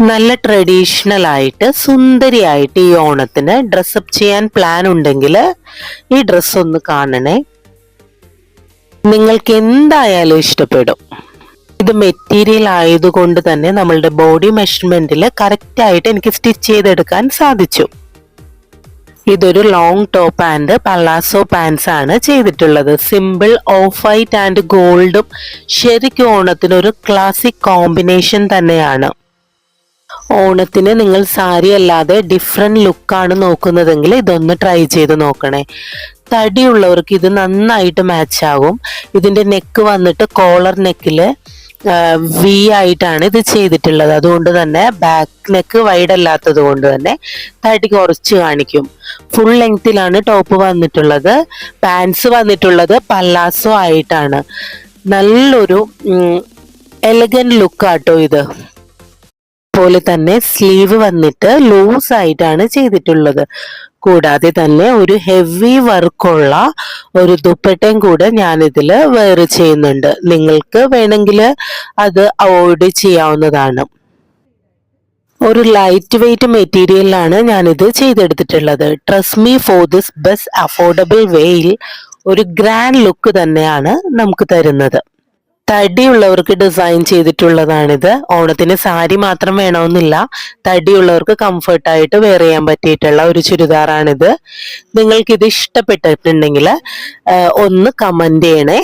നല്ല ട്രഡീഷണൽ ആയിട്ട് സുന്ദരിയായിട്ട് ഈ ഓണത്തിന് ഡ്രസ്സപ്പ് ചെയ്യാൻ പ്ലാൻ ഉണ്ടെങ്കിൽ ഈ ഡ്രസ്സ് ഒന്ന് കാണണേ. നിങ്ങൾക്ക് എന്തായാലും ഇഷ്ടപ്പെടും. ഇത് മെറ്റീരിയൽ ആയതുകൊണ്ട് തന്നെ നമ്മളുടെ ബോഡി മെഷർമെന്റിൽ കറക്റ്റ് ആയിട്ട് എനിക്ക് സ്റ്റിച്ച് ചെയ്തെടുക്കാൻ സാധിച്ചു. ഇതൊരു long top and palazzo pants ആണ് ചെയ്തിട്ടുള്ളത്. സിമ്പിൾ ഓഫ് വൈറ്റ് ആൻഡ് ഗോൾഡും ശരിക്കും ഓണത്തിന് ഒരു ക്ലാസിക് കോമ്പിനേഷൻ തന്നെയാണ്. ഓണത്തിന് നിങ്ങൾ സാരി അല്ലാതെ ഡിഫറെന്റ് ലുക്കാണ് നോക്കുന്നതെങ്കിൽ ഇതൊന്ന് ട്രൈ ചെയ്ത് നോക്കണേ. തടിയുള്ളവർക്ക് ഇത് നന്നായിട്ട് മാച്ച് ആകും. ഇതിന്റെ നെക്ക് വന്നിട്ട് കോളർ നെക്കില് വി ആയിട്ടാണ് ഇത് ചെയ്തിട്ടുള്ളത്. അതുകൊണ്ട് തന്നെ ബാക്ക് നെക്ക് വൈഡ് അല്ലാത്തത് കൊണ്ട് തന്നെ തടി കുറച്ച് കാണിക്കും. ഫുൾ ലെങ്തിലാണ് ടോപ്പ് വന്നിട്ടുള്ളത്. പാൻസ് വന്നിട്ടുള്ളത് പല്ലാസോ ആയിട്ടാണ്. നല്ലൊരു എലഗന്റ് ലുക്കാട്ടോ ഇത്. പോലെ തന്നെ സ്ലീവ് വന്നിട്ട് ലൂസ് ആയിട്ടാണ് ചെയ്തിട്ടുള്ളത്. കൂടാതെ തന്നെ ഒരു ഹെവി വർക്കുള്ള ഒരു ദുപ്പട്ടയും കൂടെ ഞാൻ ഇതിൽ വെയർ ചെയ്യുന്നുണ്ട്. നിങ്ങൾക്ക് വേണമെങ്കിൽ അത് അവോയ്ഡ് ചെയ്യാവുന്നതാണ്. ഒരു ലൈറ്റ് വെയ്റ്റ് മെറ്റീരിയലാണ് ഞാനിത് ചെയ്തെടുത്തിട്ടുള്ളത്. Trust me for this best affordable വേയിൽ ഒരു ഗ്രാൻഡ് ലുക്ക് തന്നെയാണ് നമുക്ക് തരുന്നത്. തടിയുള്ളവർക്ക് ഡിസൈൻ ചെയ്തിട്ടുള്ളതാണിത്. ഓണത്തിന് സാരി മാത്രം വേണമെന്നില്ല, തടിയുള്ളവർക്ക് കംഫർട്ടായിട്ട് വെയർ ചെയ്യാൻ പറ്റിയിട്ടുള്ള ഒരു ചുരിദാറാണിത്. നിങ്ങൾക്കിത് ഇഷ്ടപ്പെട്ടിട്ടുണ്ടെങ്കിൽ ഒന്ന് കമന്റ് ചെയ്യണേ.